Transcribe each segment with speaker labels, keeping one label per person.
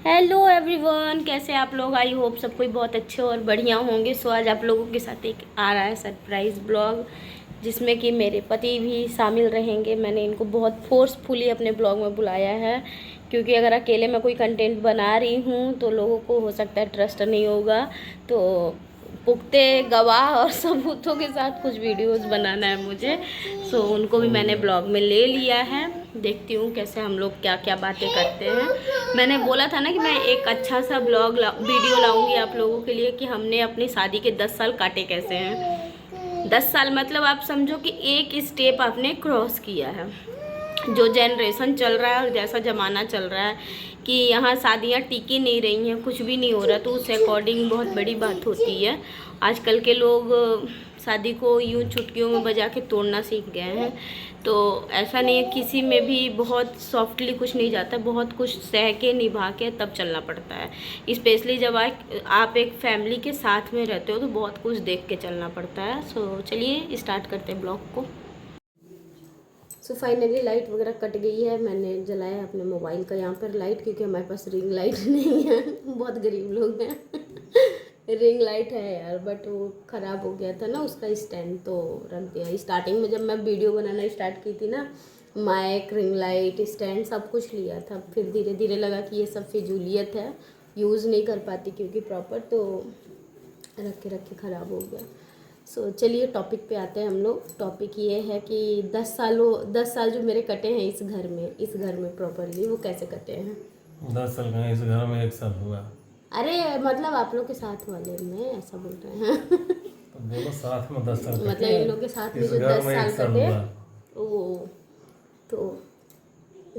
Speaker 1: Hello everyone, कैसे आप लोग। आई होप सब कोई बहुत अच्छे और बढ़िया होंगे। सो आज आप लोगों के साथ एक आ रहा है सरप्राइज़ ब्लॉग, जिसमें कि मेरे पति भी शामिल रहेंगे। मैंने इनको बहुत फोर्सफुली अपने ब्लॉग में बुलाया है, क्योंकि अगर अकेले मैं कोई कंटेंट बना रही हूँ तो लोगों को हो सकता है ट्रस्ट नहीं होगा। तो पुख्ते गवाह और सबूतों के साथ कुछ वीडियोस बनाना है मुझे। सो उनको भी मैंने ब्लॉग में ले लिया है। देखती हूँ कैसे हम लोग क्या क्या बातें करते हैं। मैंने बोला था ना कि मैं एक अच्छा सा वीडियो लाऊंगी आप लोगों के लिए कि हमने अपनी शादी के 10 साल काटे कैसे हैं। 10 साल मतलब आप समझो कि एक स्टेप आपने क्रॉस किया है। जो जनरेशन चल रहा है और जैसा ज़माना चल रहा है कि यहाँ शादियाँ टिकी नहीं रही हैं, कुछ भी नहीं हो रहा, तो उस अकॉर्डिंग बहुत बड़ी बात होती है। आजकल के लोग शादी को यूं चुटकियों में बजा के तोड़ना सीख गए हैं। तो ऐसा नहीं है, किसी में भी बहुत सॉफ्टली कुछ नहीं जाता, बहुत कुछ सह के निभा के तब चलना पड़ता है। स्पेशली जब आप एक फैमिली के साथ में रहते हो तो बहुत कुछ देख के चलना पड़ता है। सो चलिए स्टार्ट करते हैं ब्लॉग को। सो फाइनली लाइट वगैरह कट गई है। मैंने जलाया अपने मोबाइल का यहाँ पर लाइट, क्योंकि हमारे पास रिंग लाइट नहीं है। बहुत गरीब लोग हैं। रिंग लाइट है यार, बट वो ख़राब हो गया था ना उसका स्टैंड, तो रख दिया। स्टार्टिंग में जब मैं वीडियो बनाना स्टार्ट की थी ना, माइक, रिंग लाइट, स्टैंड सब कुछ लिया था। फिर धीरे धीरे लगा कि ये सब फिजूलियत है, यूज़ नहीं कर पाती क्योंकि प्रॉपर, तो रख के ख़राब हो गया। सो चलिए टॉपिक पे आते हैं हम लोग। टॉपिक ये है कि 10 साल जो मेरे कटे हैं इस घर में प्रॉपरली, वो कैसे कटे हैं।
Speaker 2: 10 साल का इस घर में 1 साल हुआ।
Speaker 1: अरे मतलब आप लोग के साथ वाले में ऐसा बोल रहे हैं।
Speaker 2: तो बोलो साथ में 10 साल
Speaker 1: मतलब इन लोग के साथ में
Speaker 2: इस
Speaker 1: जो
Speaker 2: घर
Speaker 1: 10
Speaker 2: में 1
Speaker 1: साल
Speaker 2: साल
Speaker 1: कटे,
Speaker 2: हुआ।
Speaker 1: वो तो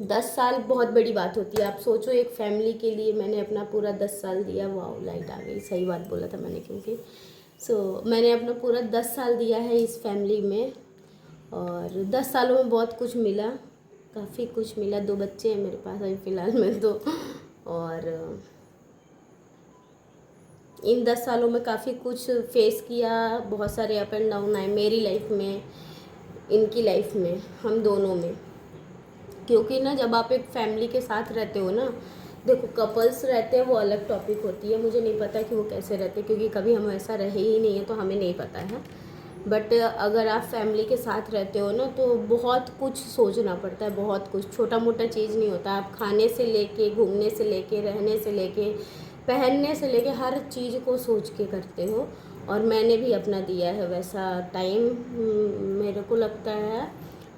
Speaker 1: 10 साल बहुत बड़ी बात होती है। आप सोचो, एक फैमिली के लिए मैंने अपना पूरा 10 साल दिया। वाह, लाइट आ गई, सही बात बोला था मैंने, क्योंकि मैंने अपना पूरा 10 साल दिया है इस फैमिली में, और 10 सालों में बहुत कुछ मिला, काफ़ी कुछ मिला। 2 बच्चे हैं मेरे पास अभी फ़िलहाल में तो, और इन 10 सालों में काफ़ी कुछ फेस किया। बहुत सारे अप एंड डाउन आए मेरी लाइफ में, इनकी लाइफ में, हम दोनों में। क्योंकि ना जब आप एक फैमिली के साथ रहते हो ना, देखो कपल्स रहते हैं वो अलग टॉपिक होती है। मुझे नहीं पता कि वो कैसे रहते, क्योंकि कभी हम ऐसा रहे ही नहीं है तो हमें नहीं पता है। बट अगर आप फैमिली के साथ रहते हो ना तो बहुत कुछ सोचना पड़ता है, बहुत कुछ, छोटा मोटा चीज़ नहीं होता। आप खाने से लेके, घूमने से लेके, रहने से लेके, पहनने से लेके हर चीज़ को सोच के करते हो। और मैंने भी अपना दिया है वैसा टाइम। मेरे को लगता है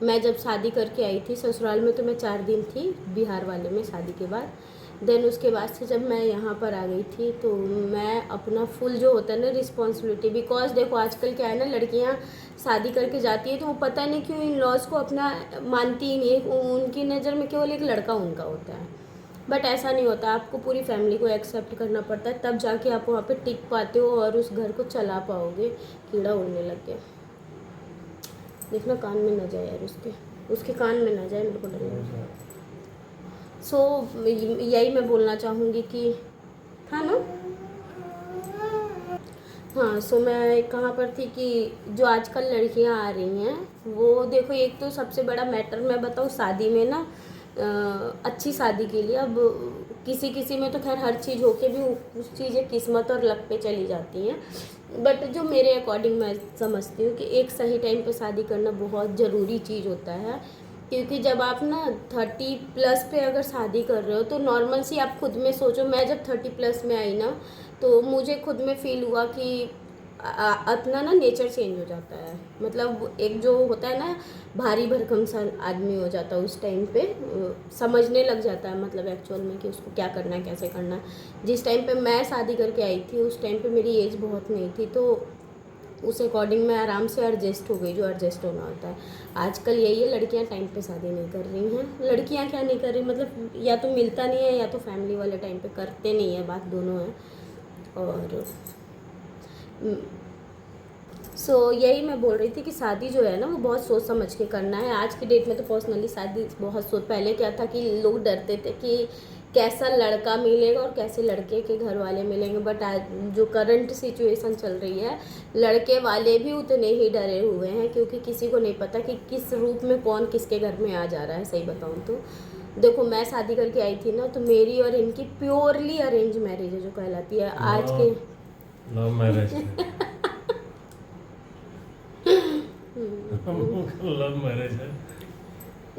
Speaker 1: मैं जब शादी करके आई थी ससुराल में तो मैं 4 दिन थी, बिहार वाले में शादी के बाद। देन उसके बाद से जब मैं यहाँ पर आ गई थी तो मैं अपना फुल जो होता है ना रिस्पॉन्सिबिलिटी, बिकॉज देखो आजकल क्या है ना, लड़कियाँ शादी करके जाती है तो वो पता नहीं क्यों इन लॉज को अपना मानती ही नहीं है। उनकी नज़र में केवल एक लड़का उनका होता है, बट ऐसा नहीं होता। आपको पूरी फैमिली को एक्सेप्ट करना पड़ता है, तब जाके आप वहाँ पे टिक पाते हो और उस घर को चला पाओगे। कीड़ा उड़ने लग गया, देखना कान में ना जाए यार, उसके कान में ना जाए, मेरे को डर लग रहा है। यही मैं बोलना चाहूँगी कि था ना। हाँ, मैं कहाँ पर थी कि जो आजकल लड़कियाँ आ रही हैं वो देखो, एक तो सबसे बड़ा मैटर मैं बताऊँ शादी में ना, अच्छी शादी के लिए अब किसी किसी में तो खैर हर चीज़ होके भी कुछ चीज़ें किस्मत और लक पे चली जाती हैं। बट जो मेरे अकॉर्डिंग मैं समझती हूँ कि एक सही टाइम पे शादी करना बहुत ज़रूरी चीज़ होता है। क्योंकि जब आप ना 30+ पे अगर शादी कर रहे हो तो नॉर्मल सी आप खुद में सोचो। मैं जब 30+ में आई ना तो मुझे खुद में फील हुआ कि अपना ना नेचर चेंज हो जाता है। मतलब एक जो होता है ना भारी भरकम सा आदमी हो जाता है उस टाइम पे, समझने लग जाता है मतलब एक्चुअल में कि उसको क्या करना है, कैसे करना है। जिस टाइम पे मैं शादी करके आई थी उस टाइम पे मेरी एज बहुत नहीं थी, तो उस अकॉर्डिंग मैं आराम से एडजस्ट हो गई, जो एडजस्ट होना होता है। आजकल यही है, लड़कियां टाइम पे शादी नहीं कर रही हैं। लड़कियां क्या नहीं कर रही, मतलब या तो मिलता नहीं है या तो फैमिली वाले टाइम पे करते नहीं है, बात दोनों है। और यही मैं बोल रही थी कि शादी जो है ना वो बहुत सोच समझ के करना है। आज की डेट में तो पर्सनली शादी बहुत सोच, पहले क्या था कि लोग डरते थे कि कैसा लड़का मिलेगा और कैसे लड़के के घर वाले मिलेंगे, बट आज जो करंट सिचुएशन चल रही है, लड़के वाले भी उतने ही डरे हुए हैं, क्योंकि किसी को नहीं पता कि किस रूप में कौन किसके घर में आ जा रहा है, सही बताऊँ तो। देखो मैं शादी करके आई थी ना, तो मेरी और इनकी प्योरली अरेंज मैरिज है जो कहलाती है आज के।
Speaker 2: लव मैरिज लव मैरिज है।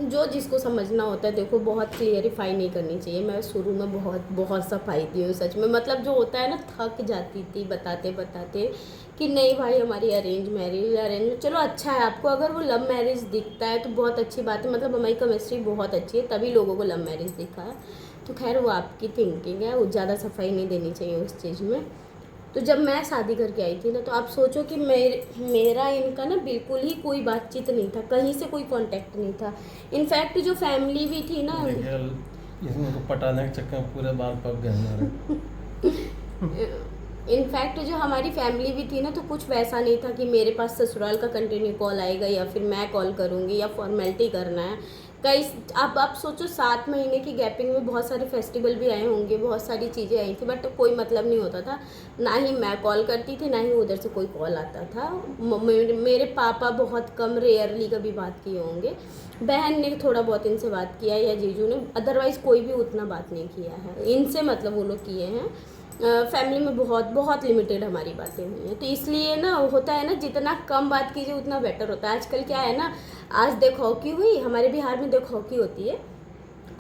Speaker 1: जो जिसको समझना होता है, देखो बहुत क्लियरिफाई नहीं करनी चाहिए। मैं शुरू में बहुत बहुत सफाई दी हूँ सच में, मतलब जो होता है ना, थक जाती थी बताते बताते कि नहीं भाई हमारी अरेंज मैरिज चलो अच्छा है। आपको अगर वो लव मैरिज दिखता है तो बहुत अच्छी बात है, मतलब हमारी केमिस्ट्री बहुत अच्छी है तभी लोगों को लव मैरिज दिखा है। तो खैर वो आपकी थिंकिंग है, वो ज़्यादा सफाई नहीं देनी चाहिए उस चीज़ में। तो जब मैं शादी करके आई थी ना, तो आप सोचो कि मेरा इनका ना बिल्कुल ही कोई बातचीत नहीं था, कहीं से कोई कांटेक्ट नहीं था। इनफैक्ट जो फैमिली भी थी ना,
Speaker 2: इसमें को पटाने के चक्कर में पूरे बाल पक गए हमारे।
Speaker 1: इनफैक्ट जो हमारी फैमिली भी थी ना, तो कुछ वैसा नहीं था कि मेरे पास ससुराल का कंटिन्यू कॉल आएगा या फिर मैं कॉल करूँगी या फॉर्मेलिटी करना है। कई आप सोचो 7 महीने की गैपिंग में बहुत सारे फेस्टिवल भी आए होंगे, बहुत सारी चीज़ें आई थी, बट कोई मतलब नहीं होता था। ना ही मैं कॉल करती थी, ना ही उधर से कोई कॉल आता था। मेरे पापा बहुत कम, रेयरली कभी बात किए होंगे। बहन ने थोड़ा बहुत इनसे बात किया या जीजू ने, अदरवाइज़ कोई भी उतना बात नहीं किया है इनसे, मतलब वो लोग किए हैं। फैमिली में बहुत बहुत लिमिटेड हमारी बातें हुई हैं। तो इसलिए ना होता है ना, जितना कम बात कीजिए उतना बेटर होता है। आजकल क्या है ना, आज देखो हॉकी हुई, हमारे बिहार में देखो हॉकी होती है,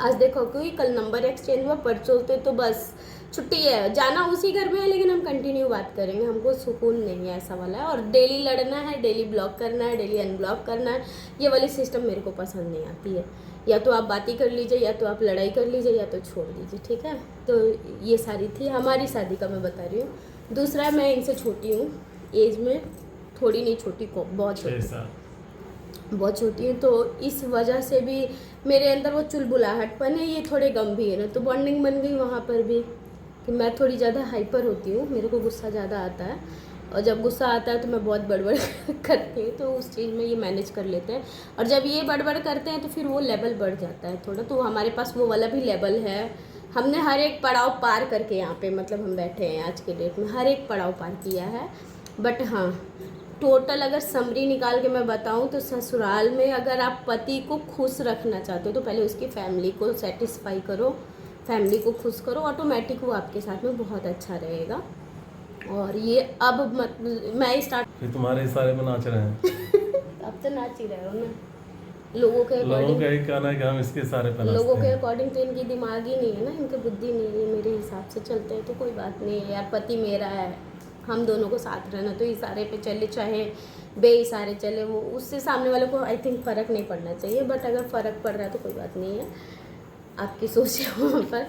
Speaker 1: आज देखो हॉकी हुई, कल नंबर एक्सचेंज हुआ, परसों होते तो बस छुट्टी है, जाना उसी घर में है लेकिन हम कंटिन्यू बात करेंगे, हमको सुकून नहीं है ऐसा वाला है। और डेली लड़ना है, डेली ब्लॉक करना है, डेली अनब्लॉक करना है, ये वाली सिस्टम मेरे को पसंद नहीं आती है। या तो आप बात ही कर लीजिए, या तो आप लड़ाई कर लीजिए, या तो छोड़ दीजिए, ठीक है। तो ये सारी थी हमारी शादी का, मैं बता रही हूँ। दूसरा, मैं इनसे छोटी हूँ एज में, थोड़ी नहीं छोटी को, बहुत छोटी, बहुत छोटी है। तो इस वजह से भी मेरे अंदर वो चुलबुलाहटपन है, ये थोड़े गंभीर है, तो बॉन्डिंग बन गई वहाँ पर भी कि मैं थोड़ी ज़्यादा हाइपर होती हूँ, मेरे को गुस्सा ज़्यादा आता है, और जब गुस्सा आता है तो मैं बहुत बड़बड़ करती हूँ, तो उस चीज़ में ये मैनेज कर लेते हैं। और जब ये बड़बड़ करते हैं तो फिर वो लेवल बढ़ जाता है थोड़ा, तो हमारे पास वो वाला भी लेवल है। हमने हर एक पड़ाव पार करके यहाँ पे, मतलब हम बैठे हैं आज के डेट में, हर एक पड़ाव पार किया है। बट हाँ, टोटल अगर समरी निकाल के मैं बताऊं तो ससुराल में अगर आप पति को खुश रखना चाहते हो तो पहले उसकी फैमिली को सेटिस्फाई करो, फैमिली को खुश करो, ऑटोमेटिक वो आपके साथ में बहुत अच्छा रहेगा। और ये अब मैं स्टार्ट
Speaker 2: फिर तुम्हारे इशारे में नाच रहे हैं।
Speaker 1: अब तो नाच ही रहे हो ना, लोगों के
Speaker 2: लोगों
Speaker 1: अकॉर्डिंग,
Speaker 2: का ही कहना है कि हम इसके इशारे पे नाचते
Speaker 1: लोगों के
Speaker 2: हैं।
Speaker 1: अकॉर्डिंग तो इनकी दिमाग ही नहीं है ना, इनकी बुद्धि नहीं है, मेरे हिसाब से चलते हैं तो कोई बात नहीं है यार। पति मेरा है, हम दोनों को साथ रहना, तो इशारे पे चले चाहे बे इशारे चले, वो उससे सामने वाले को आई थिंक फ़र्क नहीं पड़ना चाहिए। बट अगर फ़र्क पड़ रहा है तो कोई बात नहीं है, आपकी सोच है वहाँ पर।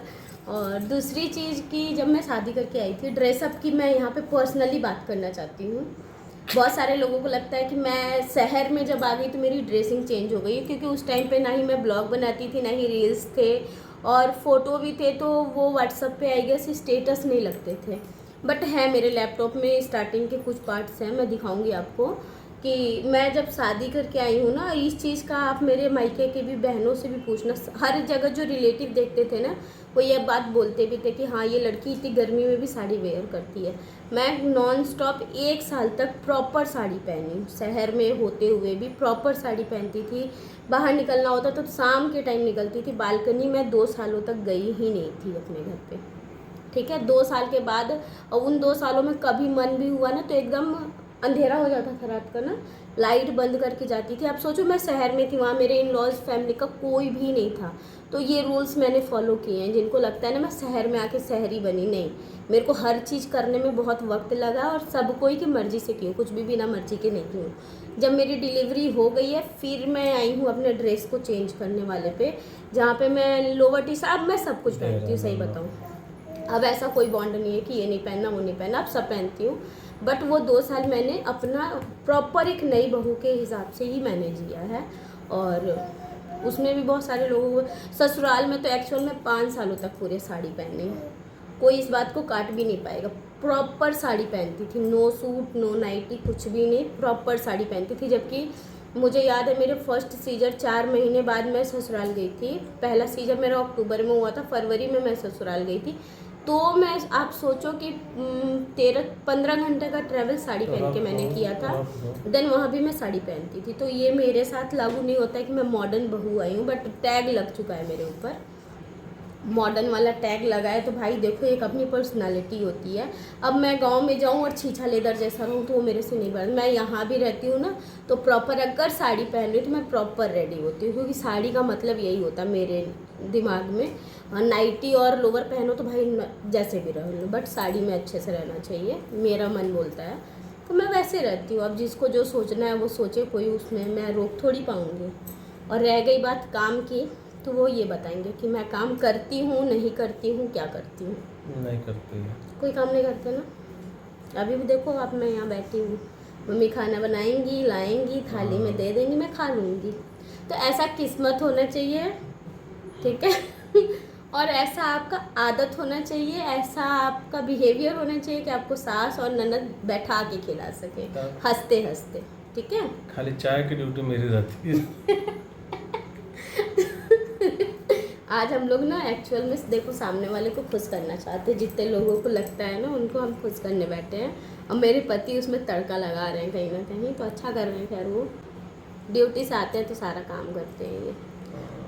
Speaker 1: और दूसरी चीज़ की, जब मैं शादी करके आई थी, ड्रेसअप की मैं यहाँ पे पर्सनली बात करना चाहती हूँ। बहुत सारे लोगों को लगता है कि मैं शहर में जब आ गई तो मेरी ड्रेसिंग चेंज हो गई, क्योंकि उस टाइम पे ना ही मैं ब्लॉग बनाती थी, ना ही रील्स थे, और फ़ोटो भी थे तो वो व्हाट्सअप पे आई गेस स्टेटस नहीं लगते थे। बट है मेरे लैपटॉप में स्टार्टिंग के कुछ पार्ट्स हैं, मैं दिखाऊंगी आपको कि मैं जब शादी करके आई हूँ ना, इस चीज़ का आप मेरे मायके की भी बहनों से भी पूछना, हर जगह जो रिलेटिव देखते थे ना, वो ये बात बोलते भी थे कि हाँ ये लड़की इतनी गर्मी में भी साड़ी वेयर करती है। मैं नॉन स्टॉप 1 साल तक प्रॉपर साड़ी पहनी हूँ, शहर में होते हुए भी प्रॉपर साड़ी पहनती थी। बाहर निकलना होता तो शाम के टाइम निकलती थी। बालकनी में 2 सालों तक गई ही नहीं थी अपने घर पे, ठीक है। 2 साल के बाद, और उन 2 सालों में कभी मन भी हुआ ना तो एकदम अंधेरा हो जाता था रात का ना, लाइट बंद करके जाती थी। अब सोचो मैं शहर में थी, वहाँ मेरे इन लॉज फैमिली का कोई भी नहीं था, तो ये रूल्स मैंने फॉलो किए हैं। जिनको लगता है ना मैं शहर में आके शहरी बनी, नहीं, मेरे को हर चीज़ करने में बहुत वक्त लगा और सब कोई की मर्ज़ी से की हूँ, कुछ भी बिना मर्ज़ी के नहीं की हूँ। जब मेरी डिलीवरी हो गई है फिर मैं आई हूँ अपने ड्रेस को चेंज करने वाले पे, जहाँ पे मैं लोवर टी शर्ट, अब मैं सब कुछ पहनती हूँ, सही बताऊँ। अब ऐसा कोई बॉन्ड नहीं है कि ये नहीं पहनना वो नहीं पहनना, अब सब पहनती हूँ। बट वो 2 साल मैंने अपना प्रॉपर एक नई बहू के हिसाब से ही मैंने जिया है। और उसमें भी बहुत सारे लोगों को, ससुराल में तो एक्चुअल में 5 सालों तक पूरे साड़ी पहनी, कोई इस बात को काट भी नहीं पाएगा। प्रॉपर साड़ी पहनती थी, नो सूट नो नाइटी, कुछ भी नहीं, प्रॉपर साड़ी पहनती थी। जबकि मुझे याद है मेरे फर्स्ट सीजर 4 महीने बाद मैं ससुराल गई थी। पहला सीजर मेरा अक्टूबर में हुआ था, फरवरी में मैं ससुराल गई थी। तो मैं आप सोचो कि 13-15 घंटे का ट्रैवल साड़ी पहन के मैंने किया था। देन वहाँ भी मैं साड़ी पहनती थी। तो ये मेरे साथ लागू नहीं होता है कि मैं मॉडर्न बहू आई हूँ, बट टैग लग चुका है मेरे ऊपर, मॉडर्न वाला टैग लगा है। तो भाई देखो, एक अपनी पर्सनालिटी होती है। अब मैं गांव में जाऊं और छीछा लेदर जैसा रहूं तो वो मेरे से नहीं बन। मैं यहाँ भी रहती हूँ ना, तो प्रॉपर अगर साड़ी पहन रही हूँ तो मैं प्रॉपर रेडी होती हूँ, क्योंकि साड़ी का मतलब यही होता है मेरे दिमाग में। नाइटी और लोवर पहनो तो भाई जैसे भी रह लो, बट साड़ी में अच्छे से रहना चाहिए, मेरा मन बोलता है। तो मैं वैसे रहती हूँ। अब जिसको जो सोचना है वो सोचे, कोई उसमें मैं रोक थोड़ी पाऊँगी। और रह गई बात काम की, तो वो ये बताएंगे कि मैं काम करती हूँ, नहीं करती हूँ, क्या करती हूँ।
Speaker 2: नहीं करते हैं।
Speaker 1: कोई काम नहीं करते ना। अभी भी देखो आप, मैं यहाँ बैठी हूँ, मम्मी खाना बनाएंगी, लाएंगी, थाली में दे देंगी, मैं खा लूँगी। तो ऐसा किस्मत होना चाहिए, ठीक है। और ऐसा आपका आदत होना चाहिए, ऐसा आपका बिहेवियर होना चाहिए कि आपको सास और ननद बैठा के खिला सके हंसते हंसते, ठीक है।
Speaker 2: खाली चाय की ड्यूटी मेरी रहती है।
Speaker 1: आज हम लोग ना एक्चुअल में देखो सामने वाले को खुश करना चाहते हैं, जितने लोगों को लगता है ना उनको हम खुश करने बैठे हैं। और मेरे पति उसमें तड़का लगा रहे हैं कहीं ना कहीं, तो अच्छा कर रहे हैं। खैर वो ड्यूटी से आते हैं तो सारा काम करते हैं ये।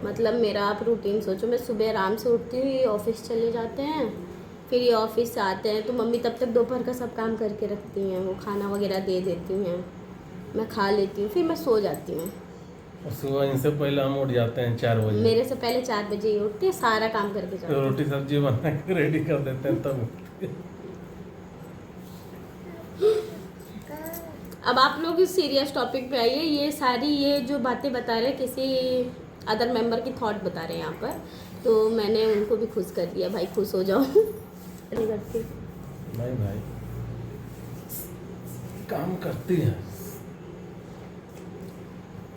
Speaker 1: मतलब मेरा आप रूटीन सोचो, मैं सुबह आराम से उठती हूँ, ये ऑफिस चले जाते हैं, फिर ये ऑफिस से आते हैं तो मम्मी तब तक दोपहर का सब काम करके रखती हैं, वो खाना वगैरह दे देती हैं, मैं खा लेती हूँ, फिर मैं सो जाती हूँ।
Speaker 2: और सुबह इनसे पहले हम उठ जाते हैं 4 बजे।
Speaker 1: मेरे से पहले 4 बजे ही उठते हैं, सारा काम करके जाते
Speaker 2: तो
Speaker 1: हैं।
Speaker 2: रोटी सब्जी बना के रेडी कर देते हैं तब उठते हैं।
Speaker 1: अब आप लोग इस सीरियस टॉपिक पे आइए। ये सारी ये जो बातें बता रहे हैं किसी अदर मेंबर की थॉट बता रहे हैं यहाँ पर, तो मैंने उनको भी खुश कर दिया। भाई खुश हो जाओ। नहीं करती
Speaker 2: नहीं भाई, काम करती है।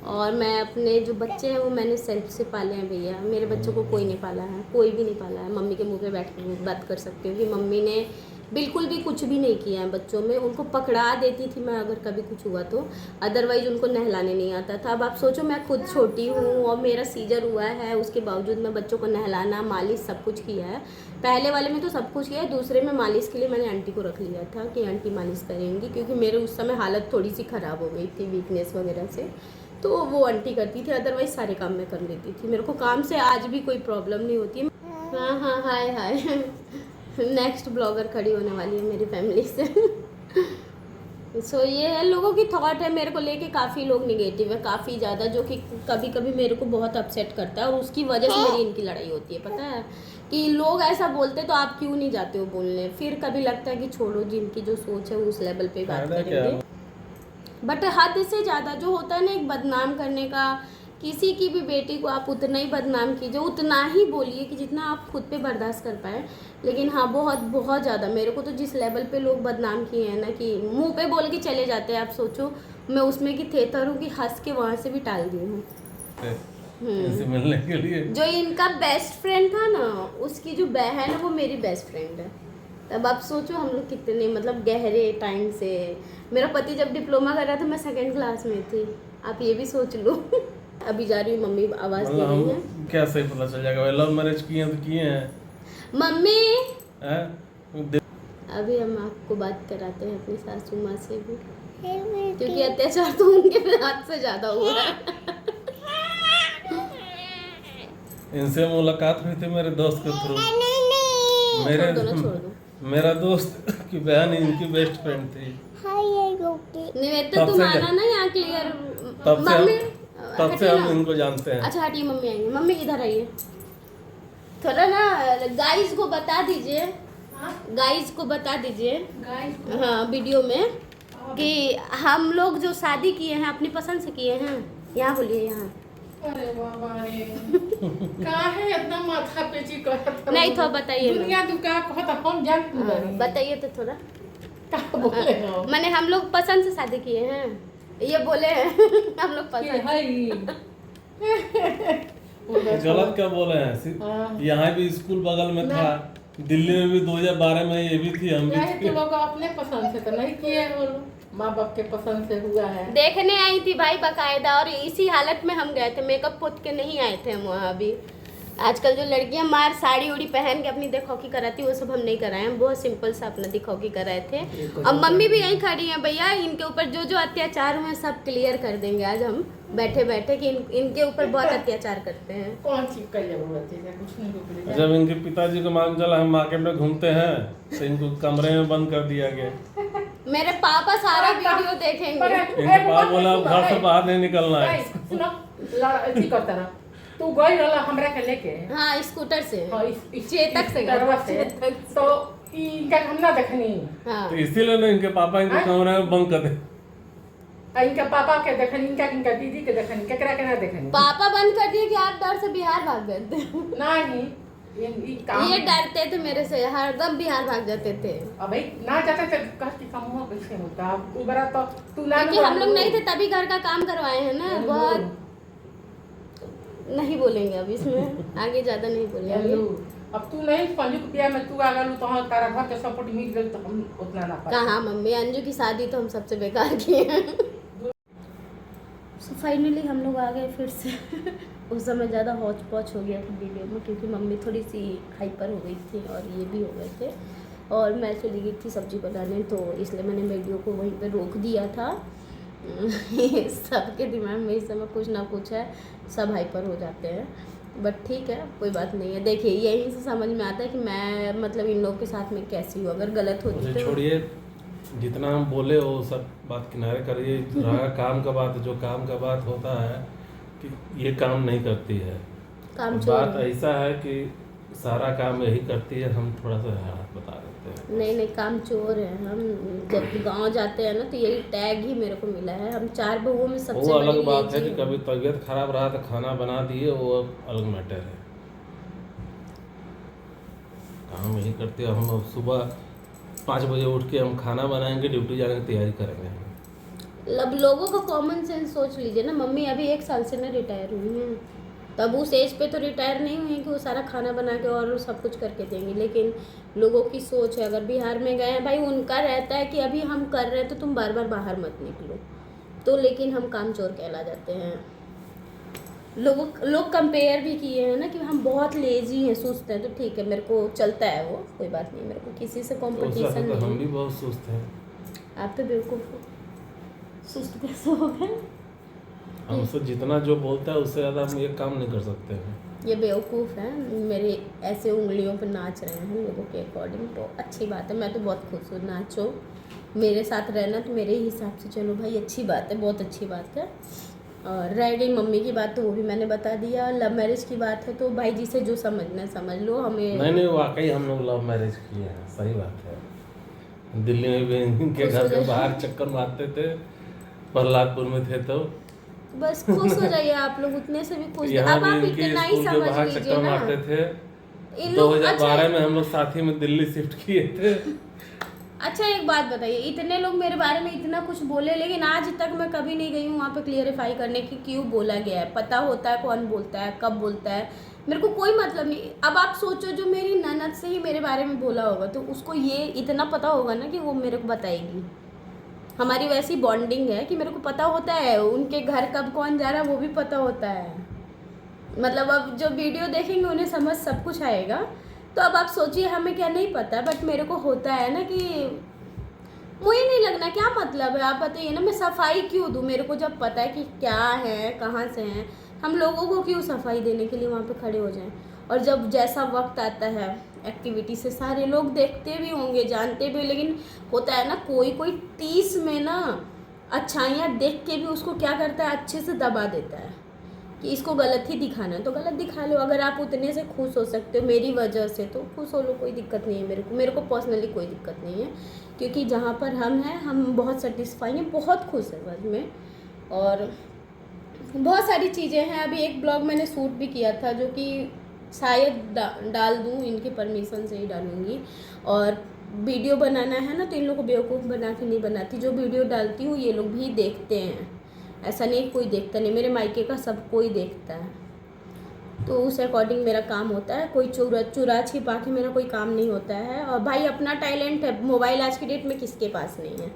Speaker 1: और मैं अपने जो बच्चे हैं वो मैंने सेल्फ से पाले हैं भैया। मेरे बच्चों को कोई नहीं पाला है, कोई भी नहीं पाला है। मम्मी के मुंह पे बैठ के बात कर सकती हूँ कि मम्मी ने बिल्कुल भी कुछ भी नहीं किया है बच्चों में। उनको पकड़ा देती थी मैं अगर कभी कुछ हुआ तो, अदरवाइज उनको नहलाने नहीं आता था। अब आप सोचो, मैं खुद छोटी हूँ और मेरा सीजर हुआ है, उसके बावजूद मैं बच्चों को नहलाना, मालिश सब कुछ किया है। पहले वाले में तो सब कुछ किया है, दूसरे में मालिश के लिए मैंने आंटी को रख लिया था कि आंटी मालिश करेंगी, क्योंकि मेरे उस समय हालत थोड़ी सी ख़राब हो गई थी वीकनेस वगैरह से, तो वो आंटी करती थी। अदरवाइज सारे काम मैं कर लेती थी, मेरे को काम से आज भी कोई प्रॉब्लम नहीं होती है। हाँ हाँ, हाय हाय। नेक्स्ट ब्लॉगर खड़ी होने वाली है मेरी फैमिली से। सो ये है, लोगों की थॉट है मेरे को लेके, काफ़ी लोग निगेटिव है, काफ़ी ज़्यादा, जो कि कभी कभी मेरे को बहुत अपसेट करता है। और उसकी वजह से मेरी इनकी लड़ाई होती है, पता है कि लोग ऐसा बोलते तो आप क्यों नहीं जाते हो बोलने। फिर कभी लगता है कि छोड़ो, जिनकी जो सोच है उस लेवल पे बात करेंगे। बट हद से ज़्यादा जो होता है ना एक बदनाम करने का, किसी की भी बेटी को आप उतना ही बदनाम कीजिए, उतना ही बोलिए कि जितना आप खुद पे बर्दाश्त कर पाए। लेकिन हाँ, बहुत बहुत ज़्यादा मेरे को तो जिस लेवल पे लोग बदनाम किए हैं ना, कि मुंह पे बोल के चले जाते हैं। आप सोचो मैं उसमें की थेतर हूँ कि हंस के वहाँ से भी टाल दी हूँ।
Speaker 2: इनसे मिलने के लिए
Speaker 1: जो इनका बेस्ट फ्रेंड था ना, उसकी जो बहन है वो मेरी बेस्ट फ्रेंड है। तब आप सोचो हम लोग कितने मतलब गहरे टाइम से। मेरा पति जब डिप्लोमा कर रहा था मैं 2nd क्लास में थी, आप ये भी सोच लो। अभी जा रही हूँ, मम्मी आवाज़ दे रही है।
Speaker 2: क्या सही पता चल जाएगा, लव मैरिज किए हैं तो किए हैं।
Speaker 1: मम्मी
Speaker 2: हैं?
Speaker 1: अभी हम आपको बात कराते हैं अपनी सासू माँ से भी, क्योंकि अत्याचार तो उनके हाथ से ज़्यादा हुआ है।
Speaker 2: इनसे मुलाकात हुई थी मेरे दोस्त के थ्रू।
Speaker 1: छोड़ दो।
Speaker 2: मेरा दोस्त की बहन इनकी बेस्ट फ्रेंड थी।
Speaker 1: निवेदिता तुम्हारा ना यहाँ क्लियर।
Speaker 2: तब से हम इनको जानते हैं।
Speaker 1: अच्छा हटिए, मम्मी आएंगे। मम्मी इधर आइए, थोड़ा ना गाइस को बता दीजिए, गाइस को बता दीजिए हाँ वीडियो में, कि हम लोग जो शादी किए हैं अपनी पसंद से किए हैं। यहाँ बोलिए, यहाँ।
Speaker 3: अरे बाबा रे, काहे इतना माथा पेची करत?
Speaker 1: नहीं थोड़ा बताइए ना।
Speaker 3: दुनिया दुका कहत हम जान
Speaker 1: बताइए तो थोड़ा।
Speaker 3: का बोले हो?
Speaker 1: मैंने हम लोग पसंद से शादी किए हैं, ये बोले हैं। हम लोग
Speaker 3: के
Speaker 1: पसंद।
Speaker 3: हई
Speaker 2: गलत क्या बोले हैं?
Speaker 3: हाँ।
Speaker 2: यहाँ भी स्कूल बगल में था, दिल्ली में भी 2012 में ये भी थी, हम भी
Speaker 3: नहीं
Speaker 2: थे।
Speaker 3: तो लोग अपने पसंद से तो नहीं किए हो, माँ बाप के पसंद से हुआ है।
Speaker 1: देखने आई थी भाई बकायदा, और इसी हालत में हम गए थे, मेकअप पोत के नहीं आए थे हम वहाँ भी। आजकल जो लड़कियां मार साड़ी उड़ी पहन के अपनी दिखौकी कराती वो सब हम नहीं कराए, हम बहुत सिंपल सा अपना दिखौकी कराए थे। अब मम्मी भी यहीं खड़ी हैं भैया, इनके ऊपर जो जो अत्याचार हुए सब क्लियर कर देंगे आज हम बैठे बैठे कि इनके ऊपर बहुत अत्याचार करते हैं।
Speaker 3: कौन चीज कर ले वो बच्चे से कुछ नहीं बोले।
Speaker 2: जब इनके पिताजी को मालूम चला हम मार्केट में घूमते हैं तो इनको कमरे में बंद कर दिया गया।
Speaker 1: मेरे पापा सारा वीडियो देखेंगे।
Speaker 2: इनके पापा बोला अब घर से बाहर नहीं निकलना है।
Speaker 3: सुनो लड़ाई करता रहा तू गई रहला हमरा के लेके।
Speaker 1: हाँ स्कूटर से,
Speaker 3: हाँ इस
Speaker 1: चेतक से
Speaker 3: तरवा से तो इनका हम ना देखनी।
Speaker 1: हाँ
Speaker 2: तो इसीलिए ना इनके पापा इनको कमरे में बंद कर दे।
Speaker 3: इनका पापा के देखनी, इनका दीदी के देखनी, केकरा के ना देखनी।
Speaker 1: पापा बंद कर दिए कि आप डर से बिहार भाग गए थे।
Speaker 3: नहीं
Speaker 1: ये डरते थे मेरे से, हरदम बिहार भाग जाते थे।
Speaker 3: अबे ना जाते थे कष्ट समूह कैसे होता अब बड़ा तो तू ना
Speaker 1: क्योंकि हम लोग नहीं थे तभी घर का काम करवाए हैं ना। बहुत नहीं बोलेंगे अब इसमें, आगे ज्यादा नहीं बोलेंगे।
Speaker 3: अब तू नहीं 5 रुपया में तू आ गलू तो हाँ तारा घर के सपोर्ट मिल गई तो हम उतना ना पाए।
Speaker 1: कहाँ मम्मी, अंजू की शादी तो हम सबसे बेकार किए हैं। सो फाइनली हम लोग आ गए फिर से। उस समय ज़्यादा हौच पौच हो गया था वीडियो में क्योंकि मम्मी थोड़ी सी हाइपर हो गई थी और ये भी हो गए थे और मैं चली गई थी सब्जी बनाने, तो इसलिए मैंने वीडियो को वहीं पे रोक दिया था। सबके दिमाग में इस समय कुछ ना कुछ है, सब हाइपर हो जाते हैं, बट ठीक है कोई बात नहीं है। देखिए यहीं से समझ में आता है कि मैं मतलब इन लोगों के साथ में कैसी हूँ। अगर गलत होती तो
Speaker 2: छोड़िए, जितना हम बोले वो सब बात किनारे करिए। रहा काम का बात, जो काम का बात होता है कि ये काम नहीं करती है।
Speaker 1: काम
Speaker 2: बात ऐसा है कि सारा काम यही करती है, हम थोड़ा सा हाथ बता देते हैं।
Speaker 1: नहीं काम चोर है हम। जब गांव जाते हैं ना तो यही टैग ही मेरे को मिला है, हम 4 बहुओं में सबसे
Speaker 2: वो अलग बात है कि कभी तबीयत खराब रहा तो खाना बना दिए, वो अलग मैटर है। काम यही करते हैं हम। सुबह 5 बजे उठ के हम खाना बनाएंगे, ड्यूटी जाने की तैयारी करेंगे।
Speaker 1: अब लोगों का कॉमन सेंस सोच लीजिए ना, मम्मी अभी 1 साल से ना रिटायर हुई हैं, तब उस एज पे तो रिटायर नहीं हुई कि वो सारा खाना बना के और सब कुछ करके देंगी। लेकिन लोगों की सोच है, अगर बिहार में गए हैं भाई उनका रहता है कि अभी हम कर रहे हैं तो तुम बार बार बाहर मत निकलो, तो लेकिन हम काम चोर कहला जाते हैं। लोग कंपेयर भी किए हैं ना कि हम बहुत लेजी हैं, सुस्त हैं, तो ठीक है मेरे को चलता है वो, कोई बात नहीं, मेरे को किसी से कॉम्पिटिशन
Speaker 2: तो
Speaker 1: नहीं।
Speaker 2: हम भी बहुत सुस्त हैं।
Speaker 1: आप तो बेवकूफ़ हो, सुस्त कैसे हो गए?
Speaker 2: हमसे जितना जो बोलता है उससे ज़्यादा हम ये काम नहीं कर सकते हैं।
Speaker 1: ये बेवकूफ़ हैं, मेरे ऐसे उंगलियों पे नाच रहे हैं लोगों के अकॉर्डिंग, तो अच्छी बात है। मैं तो बहुत खुश हूँ, नाचो, मेरे साथ रहना तो मेरे हिसाब से चलो भाई, अच्छी बात है, बहुत अच्छी बात है। और रह गई मम्मी की बात तो वो भी मैंने बता दिया। लव मैरिज की बात है तो भाई जी से जो समझना है समझ लो। हमें नहीं
Speaker 2: वाकई हम लोग लव मैरिज किए हैं, सही बात है। दिल्ली में भी इनके घर के बाहर चक्कर मारते थे, प्रहलादपुर में थे तो
Speaker 1: बस खुश हो जाइए आप लोग, उतने से भी खुश। अब आप इतना ही समझ लीजिए ना।
Speaker 2: मारते थे 2012 में हम लोग साथ ही में दिल्ली शिफ्ट किए थे।
Speaker 1: अच्छा एक बात बताइए, इतने लोग मेरे बारे में इतना कुछ बोले लेकिन आज तक मैं कभी नहीं गई हूँ वहाँ पे क्लियरिफाई करने की क्यों बोला गया है। पता होता है कौन बोलता है, कब बोलता है, मेरे को कोई मतलब नहीं। अब आप सोचो जो मेरी ननद से ही मेरे बारे में बोला होगा तो उसको ये इतना पता होगा ना कि वो मेरे को बताएगी। हमारी वैसी बॉन्डिंग है कि मेरे को पता होता है उनके घर कब कौन जा रहा है, वो भी पता होता है। मतलब अब जो वीडियो देखेंगे उन्हें समझ सब कुछ आएगा। तो अब आप सोचिए हमें क्या नहीं पता, बट मेरे को होता है ना कि मुझे नहीं लगना क्या मतलब है, आप बताइए ना। मैं सफाई क्यों दूँ, मेरे को जब पता है कि क्या है कहाँ से हैं, हम लोगों को क्यों सफाई देने के लिए वहाँ पे खड़े हो जाएं। और जब जैसा वक्त आता है एक्टिविटी से सारे लोग देखते भी होंगे, जानते भी, लेकिन होता है ना कोई 30 में ना अच्छाइयाँ देख के भी उसको क्या करता है, अच्छे से दबा देता है कि इसको गलत ही दिखाना है तो गलत दिखा लो। अगर आप उतने से खुश हो सकते हो मेरी वजह से तो खुश हो लो, कोई दिक्कत नहीं है। मेरे को पर्सनली कोई दिक्कत नहीं है क्योंकि जहाँ पर हम हैं हम बहुत सेटिस्फाई हैं, बहुत खुश हैं सच में। और बहुत सारी चीज़ें हैं। अभी एक ब्लॉग मैंने शूट भी किया था जो कि शायद डाल दूँ, इनकी परमिशन से ही डालूँगी। और वीडियो बनाना है ना तो इन लोग को बेवकूफ़ बना के नहीं बनाती, जो वीडियो डालती हूँ ये लोग भी देखते हैं, ऐसा नहीं कोई देखता नहीं, मेरे मायके का सब कोई देखता है। तो उस अकॉर्डिंग मेरा काम होता है, कोई चुरा छिपा के मेरा कोई काम नहीं होता है। और भाई अपना टैलेंट है, मोबाइल आज की डेट में किसके पास नहीं है,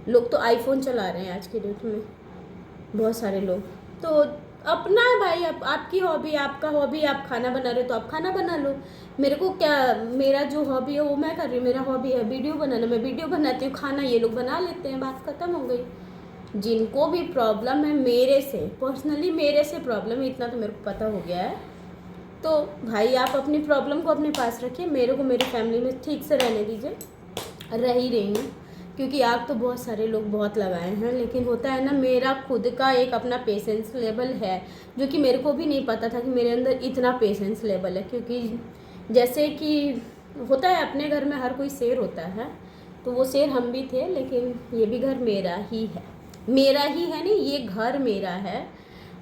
Speaker 1: लोग तो आईफोन चला रहे हैं आज की डेट में बहुत सारे लोग। तो अपना है भाई, आपकी हॉबी, आपका हॉबी, आप खाना बना रहे हो तो आप खाना बना लो। मेरे को क्या, मेरा जो हॉबी है वो मैं कर रही हूँ, मेरा हॉबी है वीडियो बनाना, मैं वीडियो बनाती हूँ, खाना ये लोग बना लेते हैं, बात खत्म हो गई। जिनको भी प्रॉब्लम है मेरे से, पर्सनली मेरे से प्रॉब्लम है, इतना तो मेरे को पता हो गया है। तो भाई आप अपनी प्रॉब्लम को अपने पास रखिए, मेरे को मेरी फैमिली में ठीक से रहने दीजिए। रह ही रही हूँ, क्योंकि आग तो बहुत सारे लोग बहुत लगाए हैं, लेकिन होता है ना, मेरा खुद का एक अपना पेशेंस लेवल है, जो कि मेरे को भी नहीं पता था कि मेरे अंदर इतना पेशेंस लेवल है। क्योंकि जैसे कि होता है अपने घर में हर कोई शेर होता है, तो वो शेर हम भी थे, लेकिन ये भी घर मेरा ही है, मेरा ही है नहीं, ये घर मेरा है।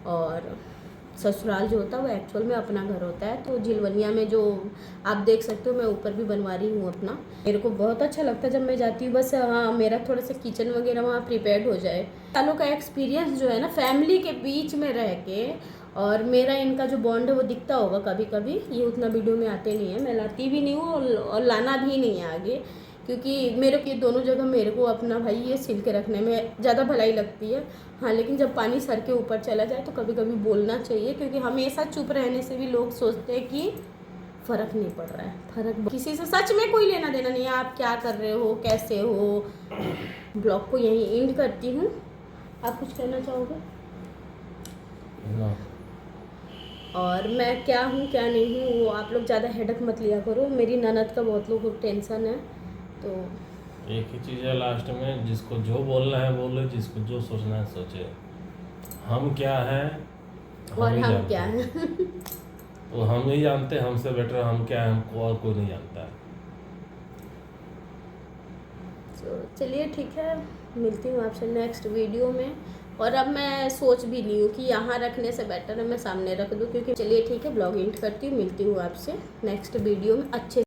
Speaker 1: और ससुराल जो होता है वो एक्चुअल में अपना घर होता है। तो झिलवनिया में जो आप देख सकते हो, मैं ऊपर भी बनवा रही हूँ अपना। मेरे को बहुत अच्छा लगता है जब मैं जाती हूँ, बस हाँ मेरा थोड़ा सा किचन वगैरह वहाँ प्रिपेयर्ड हो जाए। सालों का एक्सपीरियंस जो है ना फैमिली के बीच में रह के, और मेरा इनका जो बॉन्ड है वो दिखता होगा कभी कभी, ये उतना वीडियो में आते नहीं है, मैं लाती भी नहीं हूँ और लाना भी नहीं है आगे, क्योंकि मेरे को ये दोनों जगह मेरे को अपना भाई ये सिल के रखने में ज़्यादा भलाई लगती है। हाँ, लेकिन जब पानी सर के ऊपर चला जाए तो कभी कभी बोलना चाहिए, क्योंकि हमेशा चुप रहने से भी लोग सोचते हैं कि फ़र्क नहीं पड़ रहा है। फ़र्क किसी से सच में कोई लेना देना नहीं है, आप क्या कर रहे हो, कैसे हो। ब्लॉग को यहीं एंड करती हूँ। आप कुछ कहना चाहोगे?
Speaker 2: ना।
Speaker 1: और मैं क्या हूँ क्या नहीं हूँ वो आप लोग ज़्यादा हेडक मत लिया करो, मेरी ननद का बहुत लोगों को टेंशन है। तो
Speaker 2: एक ही चीज़ है लास्ट में, जिसको जो बोलना है बोले, जिसको जो सोचना है सोचे। हम क्या हैं
Speaker 1: और
Speaker 2: ही
Speaker 1: हम
Speaker 2: जानते
Speaker 1: क्या
Speaker 2: हैं।
Speaker 1: हैं।
Speaker 2: तो हम ही जानते हैं, हमसे बेटर हम क्या है हमको और कोई नहीं जानता है।
Speaker 1: तो चलिए ठीक है, मिलती हूँ आपसे नेक्स्ट वीडियो में। और अब मैं सोच भी ली हूँ कि यहाँ रखने से बेटर है मैं सामने रख दूँ, क्योंकि चलिए ठीक है, ब्लॉग एंड करती हूँ, मिलती हूँ आपसे नेक्स्ट वीडियो में अच्छे